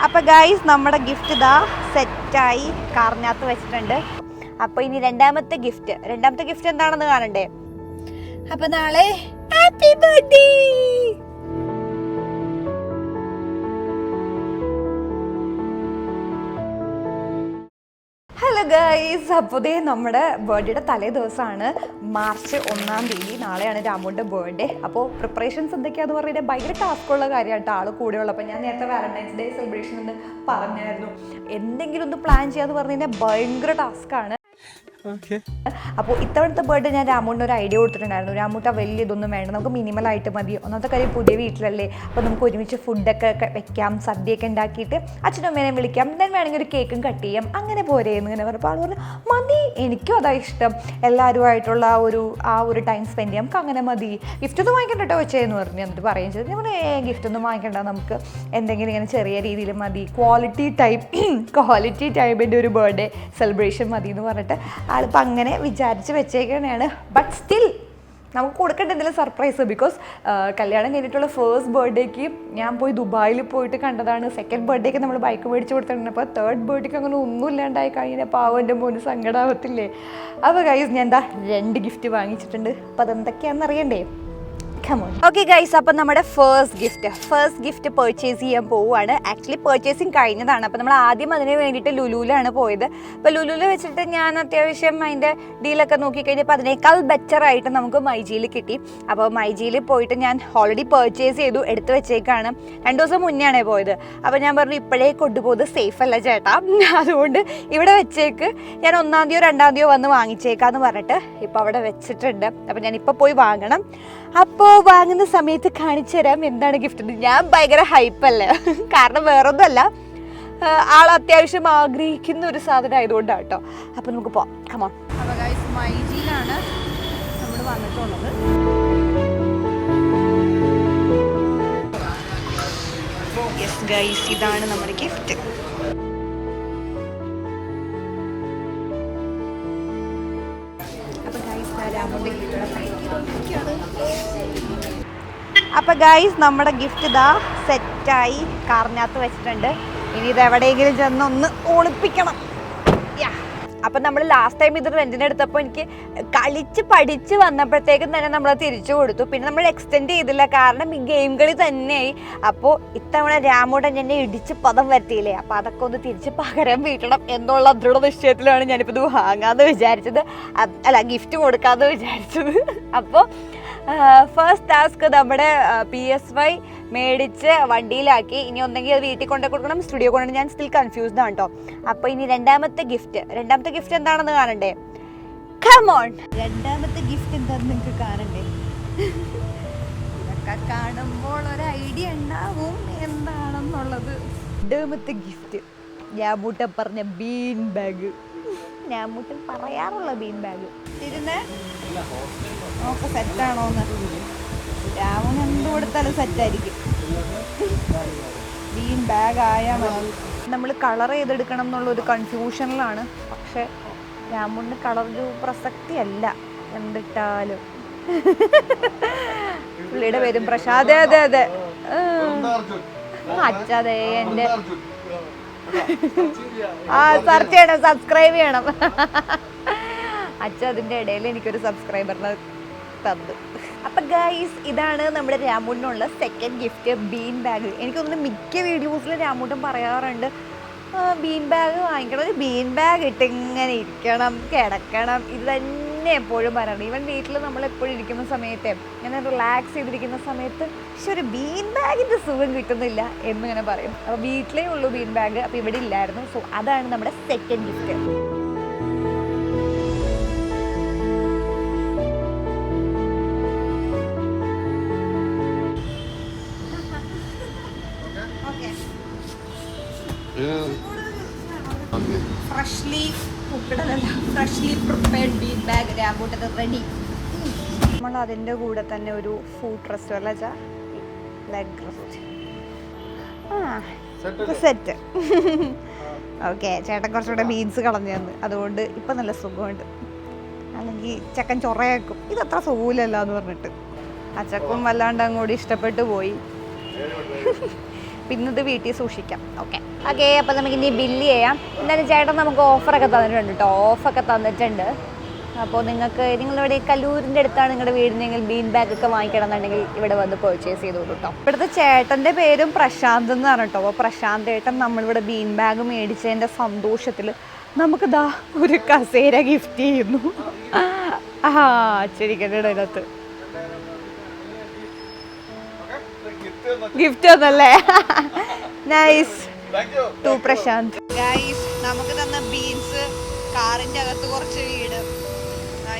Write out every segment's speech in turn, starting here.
അപ്പൊ ഗൈസ് നമ്മുടെ ഗിഫ്റ്റ് ഇതാ സെറ്റായി കാറിനകത്ത് വെച്ചിട്ടുണ്ട്. അപ്പൊ ഇനി രണ്ടാമത്തെ ഗിഫ്റ്റ് എന്താണെന്ന് കാണണ്ടേ? അപ്പൊ നാളെ ഹാപ്പി ബർത്ത്ഡേ. ഹലോ ഗൈസ്, അപ്പോൾ ദേ നമ്മുടെ ബർത്ത്ഡേയുടെ തലേ ദിവസമാണ്, മാർച്ച് 1-ാം തീയതി. നാളെയാണ് രാമുവിൻ്റെ ബർത്ത്ഡേ. അപ്പോൾ പ്രിപ്പറേഷൻസ് എന്തൊക്കെയാണെന്ന് പറഞ്ഞാൽ ഭയങ്കര ടാസ്ക്കുള്ള കാര്യമായിട്ട് ആൾ കൂടെയുള്ള. അപ്പോൾ ഞാൻ നേരത്തെ വാലന്റൈൻസ് ഡേ സെലിബ്രേഷൻ എന്ന് പറഞ്ഞായിരുന്നു. എന്തെങ്കിലും ഒന്ന് പ്ലാൻ ചെയ്യാന്ന് പറഞ്ഞു കഴിഞ്ഞാൽ ഭയങ്കര ടാസ്ക്കാണ്. അപ്പോൾ ഇത്തവണത്തെ ബർത്ത്ഡേ ഞാൻ രാമുവിന് ഒരു ഐഡിയ കൊടുത്തിട്ടുണ്ടായിരുന്നു. രാമുട്ട വലിയ ഇതൊന്നും വേണ്ട, നമുക്ക് മിനിമലായിട്ട് മതി. ഒന്നാമത്തെ കാര്യം പുതിയ വീട്ടിലല്ലേ, അപ്പോൾ നമുക്ക് ഒരുമിച്ച് ഫുഡൊക്കെ വെക്കാം, സദ്യയൊക്കെ ഉണ്ടാക്കിയിട്ട് അച്ഛനും അമ്മേനെ വിളിക്കാം, then വേണമെങ്കിൽ ഒരു കേക്കും കട്ട് ചെയ്യാം, അങ്ങനെ പോരെ എന്ന് ഇങ്ങനെ പറഞ്ഞപ്പോൾ ആൾ പറഞ്ഞു മതി, എനിക്കും അതാ ഇഷ്ടം, എല്ലാവരുമായിട്ടുള്ള ആ ഒരു ടൈം സ്പെൻഡ് ചെയ്യാം, നമുക്ക് അങ്ങനെ മതി, ഗിഫ്റ്റ് ഒന്നും വാങ്ങിക്കണ്ട കേട്ടോ വെച്ചേന്ന് പറഞ്ഞു. എന്നിട്ട് പറയുകയും ചെയ്തു, നമ്മൾ ഗിഫ്റ്റ് ഒന്നും വാങ്ങിക്കണ്ട, നമുക്ക് എന്തെങ്കിലും ഇങ്ങനെ ചെറിയ രീതിയിൽ മതി, ക്വാളിറ്റി ടൈമിൻ്റെ ഒരു ബർത്ത്ഡേ സെലിബ്രേഷൻ മതി എന്ന് പറഞ്ഞിട്ട് ആളിപ്പോൾ അങ്ങനെ വിചാരിച്ച് വെച്ചേക്കണയാണ്. ബട്ട് സ്റ്റിൽ നമുക്ക് കൊടുക്കേണ്ട എന്തെങ്കിലും സർപ്രൈസ്. ബിക്കോസ് കല്യാണം കഴിഞ്ഞിട്ടുള്ള ഫസ്റ്റ് ബർത്ത്ഡേക്ക് ഞാൻ പോയി ദുബായിൽ പോയിട്ട് കണ്ടതാണ്. സെക്കൻഡ് ബർത്ത്ഡേക്ക് നമ്മൾ ബൈക്ക് മേടിച്ച് കൊടുത്തിട്ടുണ്ട്. അപ്പോൾ തേർഡ് ബർത്ത്ഡേക്ക് അങ്ങനെ ഒന്നും ഇല്ലാണ്ടായി കഴിഞ്ഞാൽ പാവൻ്റെ മോന് സങ്കടമാവത്തില്ലേ? അപ്പോൾ ഗൈസ് ഞാൻ എന്താ 2 ഗിഫ്റ്റ് വാങ്ങിച്ചിട്ടുണ്ട്. അപ്പോൾ അതെന്തൊക്കെയാണെന്ന് അറിയണ്ടേ? ഓക്കെ ഗൈസ്, അപ്പം നമ്മുടെ ഫസ്റ്റ് ഗിഫ്റ്റ് പർച്ചേസ് ചെയ്യാൻ പോവുകയാണ്. ആക്ച്വലി പർച്ചേസിങ് കഴിഞ്ഞതാണ്. അപ്പോൾ നമ്മൾ ആദ്യം അതിന് വേണ്ടിയിട്ട് ലുലുവിലാണ് പോയത്. അപ്പോൾ ലുലുവിൽ വെച്ചിട്ട് ഞാൻ അത്യാവശ്യം അതിൻ്റെ ഡീലൊക്കെ നോക്കിക്കഴിഞ്ഞപ്പോൾ അതിനേക്കാൾ ബെറ്റർ ആയിട്ട് നമുക്ക് മൈജിയിൽ കിട്ടി. അപ്പോൾ മൈജിയിൽ പോയിട്ട് ഞാൻ ഓൾറെഡി പർച്ചേസ് ചെയ്തു, എടുത്ത് വെച്ചേക്കാണ്. 2 ദിവസം മുന്നെയാണ് പോയത്. അപ്പോൾ ഞാൻ പറഞ്ഞു ഇപ്പോഴേ കൊണ്ടുപോകുന്നത് സേഫ് അല്ല ചേട്ടാ, അതുകൊണ്ട് ഇവിടെ വെച്ചേക്ക്, ഞാൻ 1-ാം തീയതിയോ 2-ാം തീയതിയോ വന്ന് വാങ്ങിച്ചേക്കാന്ന് പറഞ്ഞിട്ട് ഇപ്പോൾ അവിടെ വെച്ചിട്ടുണ്ട്. അപ്പോൾ ഞാനിപ്പോൾ പോയി വാങ്ങണം. അപ്പോൾ വാങ്ങുന്ന സമയത്ത് കാണിച്ചു തരാം എന്താണ് ഗിഫ്റ്റ്. ഞാൻ ഭയങ്കര ഹൈപ്പല്ലേ, കാരണം വേറൊന്നുമല്ല, ആൾ അത്യാവശ്യം ആഗ്രഹിക്കുന്ന ഒരു സാധനം ആയതുകൊണ്ടാണ് കേട്ടോ. അപ്പോൾ നമുക്ക് പോവാം, കമോൺ. അപ്പോൾ ഗൈസ് മൈജിയിലാണ് നമ്മൾ വന്നിട്ടുള്ളത്. യെസ് ഗൈസ്, ഇതാണ് നമ്മുടെ ഗിഫ്റ്റ്. അപ്പോൾ ഗൈസ് നമ്മുടെ ഗിഫ്റ്റ് ഇതാ സെറ്റായി കാറിനകത്ത് വെച്ചിട്ടുണ്ട്. ഇനി ഇത് എവിടെയെങ്കിലും ചെന്നൊന്ന് ഒളിപ്പിക്കണം. അപ്പം നമ്മൾ ലാസ്റ്റ് ടൈം ഇത് റെൻറ്റിന് എടുത്തപ്പോൾ എനിക്ക് കളിച്ച് പഠിച്ച് വന്നപ്പോഴത്തേക്കും തന്നെ നമ്മൾ തിരിച്ചു കൊടുത്തു. പിന്നെ നമ്മൾ എക്സ്റ്റെൻഡ് ചെയ്തില്ല, കാരണം ഈ ഗെയിം കളി തന്നെയായി. അപ്പോൾ ഇത്തവണ രാമോടൻ എന്നെ ഇടിച്ച് പദം വരുത്തിയില്ലേ, അപ്പോൾ അതൊക്കെ ഒന്ന് തിരിച്ച് പകരം വീട്ടണം എന്നുള്ള ദൃഢ നിശ്ചയത്തിലാണ് ഞാനിപ്പോൾ ഇത് വാങ്ങാമെന്ന് വിചാരിച്ചത്, അല്ല ഗിഫ്റ്റ് കൊടുക്കാമെന്ന് വിചാരിച്ചത്. അപ്പോൾ ഫസ്റ്റ് ടാസ്ക് നമ്മുടെ PS5 മേടിച്ച് വണ്ടിയിലാക്കി. ഇനി ഒന്നെങ്കിൽ അത് വീട്ടിൽ കൊണ്ടു കൊടുക്കണം, സ്റ്റുഡിയോ കൊണ്ടു. ഞാൻ സ്റ്റിൽ കൺഫ്യൂസ്ഡ് ആണ് കേട്ടോ. അപ്പോൾ ഇനി രണ്ടാമത്തെ ഗിഫ്റ്റ് എന്താണെന്ന് കാണണ്ടേ? കമോൺ, രണ്ടാമത്തെ ഗിഫ്റ്റ് എന്താണെന്ന് നിങ്ങൾക്ക് കാണണ്ടേ? ഇതൊക്കെ കാണുമ്പോൾ ഒരു ഐഡിയ ഉണ്ടാവും എന്താണെന്നുള്ളത്. രണ്ടാമത്തെ ഗിഫ്റ്റ് ഞാമൂട്ടൻ പറഞ്ഞ ബീൻ ബാഗ്. ഞാമൂട്ടൻ പറയാറുള്ള ബീൻ ബാഗ്. ഇരുന്ന് നോക്ക് സെറ്റാണോന്ന്. രാമന് എന്ത് കൊടുത്താലും സെറ്റായിരിക്കും. ബീൻ ബാഗ് ആയാൽ മതി. നമ്മൾ കളർ ചെയ്തെടുക്കണം എന്നുള്ളൊരു കൺഫ്യൂഷനിലാണ്. പക്ഷെ രാമുവിന് കളറൊരു പ്രസക്തിയല്ല എന്തിട്ടാലും. പുള്ളിയുടെ പേരും പ്രശാന്ത്. അതെ അച്ഛതെ എൻ്റെ സെർച്ച് ചെയ്യണം, സബ്സ്ക്രൈബ് ചെയ്യണം. അച്ഛൻ അതിൻ്റെ ഇടയിൽ എനിക്കൊരു സബ്സ്ക്രൈബറിനെ തന്നു. അപ്പം ഗൈസ്, ഇതാണ് നമ്മുടെ രാമുവിനുള്ള സെക്കൻഡ് ഗിഫ്റ്റ്, ബീൻ ബാഗ്. എനിക്ക് തോന്നുന്നു മിക്ക വീഡിയോസിലും രാമുട്ടൻ പറയാറുണ്ട് ബീൻ ബാഗ് വാങ്ങിക്കണം, ഒരു ബീൻ ബാഗ് ഇട്ട് ഇങ്ങനെ ഇരിക്കണം, കിടക്കണം, ഇത് തന്നെ എപ്പോഴും പറയണം. ഈവൻ വീട്ടിൽ നമ്മളെപ്പോഴും ഇരിക്കുന്ന സമയത്ത്, ഇങ്ങനെ റിലാക്സ് ചെയ്തിരിക്കുന്ന സമയത്ത് പക്ഷെ ഒരു ബീൻ ബാഗിൻ്റെ സുഖം കിട്ടുന്നില്ല എന്നിങ്ങനെ പറയും. അപ്പോൾ വീട്ടിലേ ഉള്ളൂ ബീൻ ബാഗ്, അപ്പോൾ ഇവിടെ ഇല്ലായിരുന്നു. സോ അതാണ് നമ്മുടെ second gift. Freshly prepared bean bag രാമൂട്ടത് റെഡി. നമ്മൾ അതിൻ്റെ കൂടെ തന്നെ ഒരു ഫുഡ് റെസ്റ്റ് അല്ല ലെഗ് റെസ്റ്റ് സെറ്റ്. ഓക്കെ, ചേട്ടൻ കുറച്ചുകൂടെ ബീൻസ് കളഞ്ഞു തന്നു, അതുകൊണ്ട് ഇപ്പം നല്ല സുഖമുണ്ട്. അല്ലെങ്കിൽ ചക്കൻ ചൊറയാക്കും, ഇതത്ര സുഖമില്ലല്ലോ എന്ന് പറഞ്ഞിട്ട്. അച്ചക്കും വല്ലാണ്ട് അങ്ങോട്ട് ഇഷ്ടപ്പെട്ടു പോയി. പിന്നത് വീട്ടിൽ സൂക്ഷിക്കാം. ഓക്കെ അപ്പോൾ നമുക്ക് ഇനി ബില്ല് ചെയ്യാം. എന്തായാലും ചേട്ടൻ നമുക്ക് ഓഫറൊക്കെ തന്നിട്ടുണ്ട് കേട്ടോ. ഓഫൊക്കെ തന്നിട്ടുണ്ട്. അപ്പോൾ നിങ്ങളിവിടെ കല്ലൂരിൻ്റെ അടുത്താണ് നിങ്ങളുടെ വീടിനെങ്കിൽ ബീൻ ബാഗൊക്കെ വാങ്ങിക്കണമെന്നുണ്ടെങ്കിൽ ഇവിടെ വന്ന് പർച്ചേസ് ചെയ്തോളൂ കേട്ടോ. ഇവിടുത്തെ ചേട്ടൻ്റെ പേരും പ്രശാന്ത് എന്നാണ് കേട്ടോ. അപ്പോൾ പ്രശാന്ത് ഏട്ടൻ നമ്മളിവിടെ ബീൻ ബാഗ് മേടിച്ചതിൻ്റെ സന്തോഷത്തിൽ നമുക്ക് ദാ ഒരു കസേര ഗിഫ്റ്റ് ചെയ്യുന്നു. ശരിക്കട്ടെ അതിനകത്ത് ഗിഫ്റ്റ് ഒന്നല്ലേ? Nice to Prashant. ഗൈസ് നമുക്ക് തന്ന ബീൻസ് കാറിൻ്റെ അകത്ത് കുറച്ച് വീട്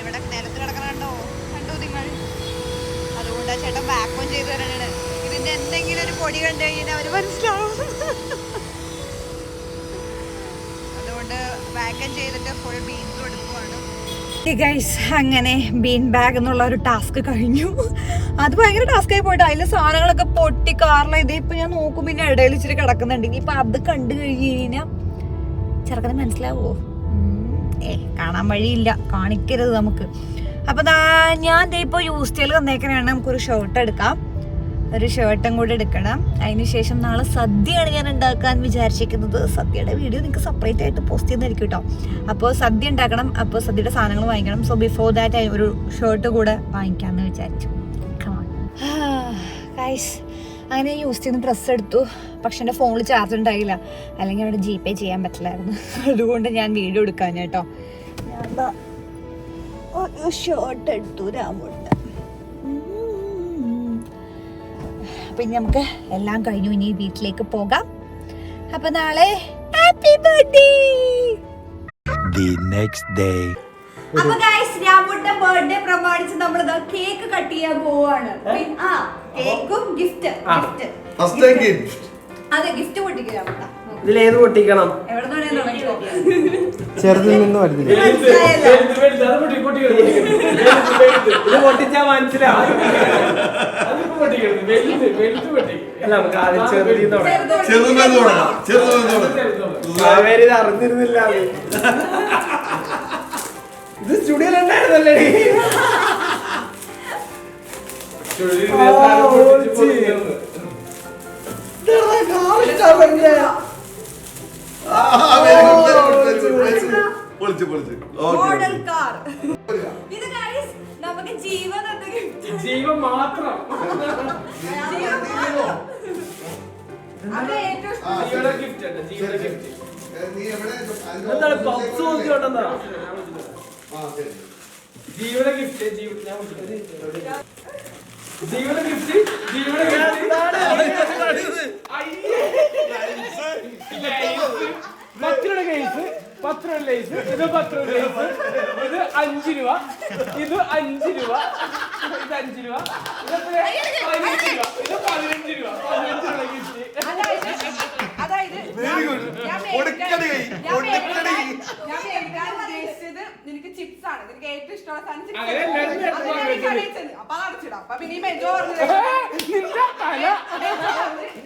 ഇവിടെ നിലത്ത് കിടക്കണോ കണ്ടോ നിങ്ങൾ? അതുകൊണ്ട് ആ ചേട്ടൻ വാക്വം ചെയ്ത് തരണേ. ഇതിന്റെ എന്തെങ്കിലും ഒരു പൊടി കണ്ടു കഴിഞ്ഞാൽ അവർ മനസ്സിലാവും. അതുകൊണ്ട് വാക്വം ചെയ്തിട്ട് ഫുൾ ബീൻസ് കൊടുക്കുവാണ്. ഗൈസ് അങ്ങനെ ബീൻ ബാഗ് എന്നുള്ള ഒരു ടാസ്ക് കഴിഞ്ഞു. അത് ഭയങ്കര ടാസ്കായി പോയിട്ട് അതിലെ സാധനങ്ങളൊക്കെ പൊട്ടി കാറിലെ ഇതിപ്പോ ഞാൻ നോക്കും. പിന്നെ ഇടയിൽ ഇച്ചിരി കിടക്കുന്നുണ്ട്. ഇനിയിപ്പൊ അത് കണ്ടു കഴിഞ്ഞ് കഴിഞ്ഞാൽ ചെറുക്കനെ മനസ്സിലാവോ? കാണാൻ വഴിയില്ല, കാണിക്കരുത് നമുക്ക്. അപ്പൊ ഞാൻ ഇപ്പോൾ യൂസ്റ്റേൽ വന്നേക്കണാണ്. നമുക്കൊരു ഷർട്ട് എടുക്കാം, ഒരു ഷർട്ടും കൂടെ എടുക്കണം. അതിനുശേഷം നാളെ സദ്യയാണ് ഞാൻ ഉണ്ടാക്കാൻ വിചാരിച്ചിരിക്കുന്നത്. സദ്യയുടെ വീഡിയോ നിങ്ങൾക്ക് സെപ്പറേറ്റ് ആയിട്ട് പോസ്റ്റ് ചെയ്യുന്നതായിരിക്കും കേട്ടോ. അപ്പോൾ സദ്യ ഉണ്ടാക്കണം, അപ്പോൾ സദ്യയുടെ സാധനങ്ങൾ വാങ്ങിക്കണം. സോ ബിഫോർ ദാറ്റ് ഒരു ഷർട്ട് കൂടെ വാങ്ങിക്കാമെന്ന് വിചാരിച്ചു. ഗൈസ് അങ്ങനെ യൂസ് ചെയ്യുന്ന ഡ്രസ്സ് എടുത്തു. പക്ഷെ എൻ്റെ ഫോണിൽ ചാർജ് ഉണ്ടായില്ല, അല്ലെങ്കിൽ അവിടെ GPay ചെയ്യാൻ പറ്റില്ലായിരുന്നു. അതുകൊണ്ട് ഞാൻ വീഡിയോ എടുക്കാൻ കേട്ടോ. ഞാൻ ഒരു ഷർട്ട് എടുത്തു രാമുണ്ട്. പിന്നെ നമുക്ക് എല്ലാം കഴിഞ്ഞു, ഇനി വീട്ടിലേക്ക് പോകാം. അപ്പൊ നാളെ ഹാപ്പി ബർത്ത്ഡേ. അപ്പൊ ഗൈസ് രാമുന്റെ ബർത്ത്ഡേ പ്രമാണിച്ച് നമ്മൾ കേക്ക് കട്ട് ചെയ്യാൻ പോവാണ്. കേക്കും ഗിഫ്റ്റ് അതെ ഗിഫ്റ്റ് പൊട്ടിക്കാം. ഇതിലേത് പൊട്ടിക്കണം? ചെറുതിൽ നിന്ന് വരുന്നില്ല. ഇത് പൊട്ടിച്ചാ മനസ്സിലാവും. നമുക്ക് ആദ്യം ചെറുതിൽ ഇത് അറിഞ്ഞിരുന്നില്ല. ഇത് സ്റ്റുഡിയോയിലുണ്ടായിരുന്നല്ലേ? ജീവൻ മാത്രം. എന്താണ് പപ്സ് നോക്കിയോട്ടെന്താ ജീവന ഗിഫ്റ്റ്? ജീവന ഗിഫ്റ്റ് പത്ര കേസ്, പത്ര ലൈസ്, ഇത് പത്ര ലൈസ്, ഇത് 5 രൂപ, ഇത് 5 രൂപ, ഇത് 5 രൂപ, ഇത് 15 രൂപ, ഇത് 15 രൂപ, 15 രൂപ ഗിഫ്റ്റ്. നിനക്ക് ചിപ്സ് ആണ്, നിനക്ക് ഏറ്റവും ഇഷ്ടമുള്ള സാധനം.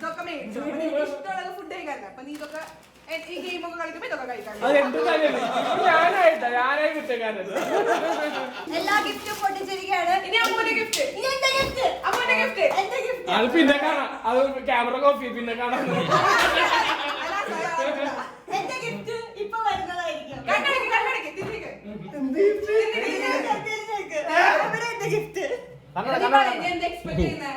ഇതൊക്കെ മേടിച്ചു ഇഷ്ടമുള്ളത് ഫുഡ് കഴിക്കാറില്ല. അപ്പൊ നീ ഇതൊക്കെ ഈ ഗെയിം ഒക്കെ കളിക്കുമ്പോ ഇതൊക്കെ കഴിക്കാൻ. എല്ലാ ഗിഫ്റ്റും പൊട്ടിച്ചിരിക്കുകയാണ്. ഇനി അമ്മൂന്റെ ഗിഫ്റ്റ്, ഇനി എന്റെ ഗിഫ്റ്റ്, അമ്മൂന്റെ ഗിഫ്റ്റ്, എന്റെ ഗിഫ്റ്റ്. അത് പിന്നെ കാണാം, അത് ക്യാമറ കോപ്പി പിന്നെ കാണാം. എന്റെ ഗിഫ്റ്റ് ഇപ്പൊ വരുന്നതായിരിക്കും. കണ്ണടക്ക്, കണ്ണടക്ക്, തിരികെ എന്റെ ഗിഫ്റ്റ്. എന്ത് എക്സ്പെക്ട് ചെയ്യുന്നേ?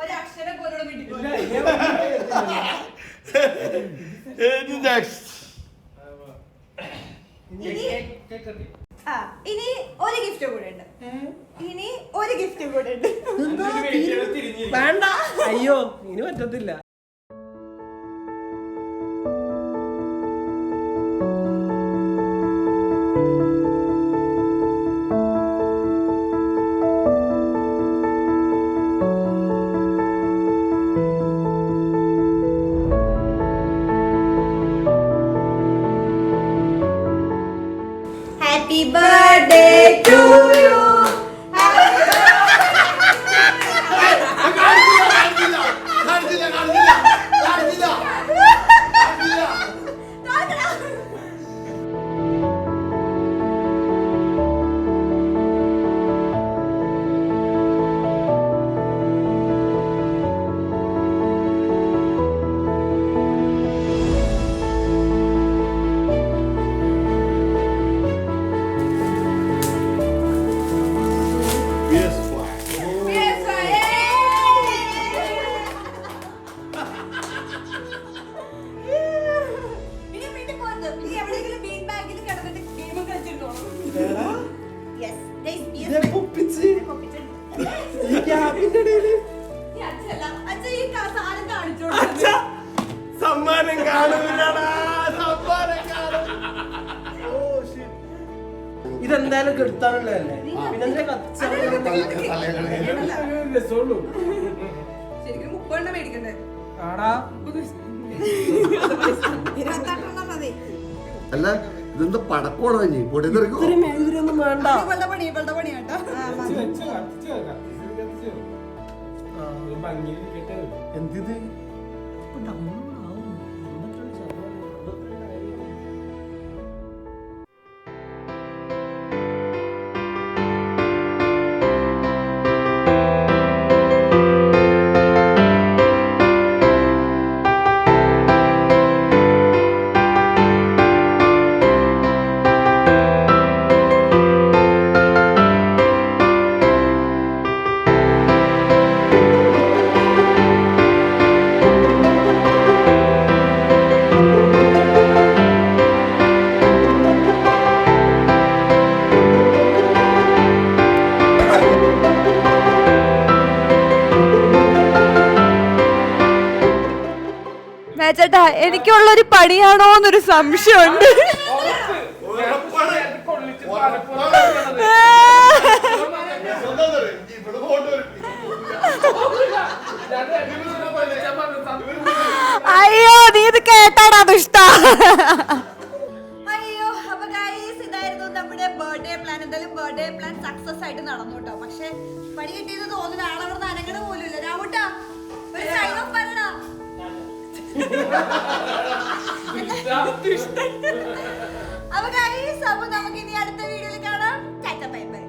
ഒരക്ഷരം പോലും ഇനി ഒരു ഗിഫ്റ്റ് കൂടെ ഉണ്ട്. ഇനി ഒരു ഗിഫ്റ്റ് കൂടെ ഉണ്ട്. വേണ്ട, അയ്യോ ഇനി പറ്റത്തില്ല. ബർത്ത്ഡേ ടു യു സമ്മാനം കാണുന്നില്ലടാ, സമ്മാനം കാണും. ഇതെന്തായാലും കെടുത്താനുള്ളതല്ലേ, പിന്നെ രസമുള്ളൂ. ശരിക്കും 30 മേടിക്കണ്ടേ? ആടാ അല്ല ഇതെന്താ പടക്കോടോ ഇനി പൊടിതെറിക്കോ? ഇത്രയും മേൽഗുരിയൊന്നും വേണ്ട. ഇവളുടെ പണിയാട്ടോ. കത്തിച്ച് വെച്ചോ, കത്തിച്ച് വെച്ചോ, കത്തിച്ച് വെച്ചോ. ഒരു ഭംഗിയിലിരിക്കട്ടെ. എന്തിത് ചേട്ടാ എനിക്കുള്ളൊരു പണിയാണോ എന്നൊരു സംശയമുണ്ട്. കൊള്ളിച്ച് പലപ്പോഴും അയ്യോ നീ ഇത് കേട്ടാടാ ദുഷ്ട. അയ്യോ അപ്പൊ ഗൈസ് ഇതായിരുന്നു നമ്മുടെ ബർത്ത്ഡേ പ്ലാൻ. എന്തായാലും ബർത്ത്ഡേ പ്ലാൻ സക്സസ് ആയിട്ട് നടന്നു കേട്ടോ. പക്ഷെ പണി കിട്ടിയത് തോന്നുന്നു ആളവിടെ നനങ്ങണ പോലും ഇല്ല. രാമുട്ടാ ഒരു സൈൻ ഓഫ് പറയണ. അപ്പൊ ഗൈസ് അപ്പൊ നമുക്ക് ഇനി അടുത്ത വീഡിയോയിൽ കാണാം. Tata bye bye.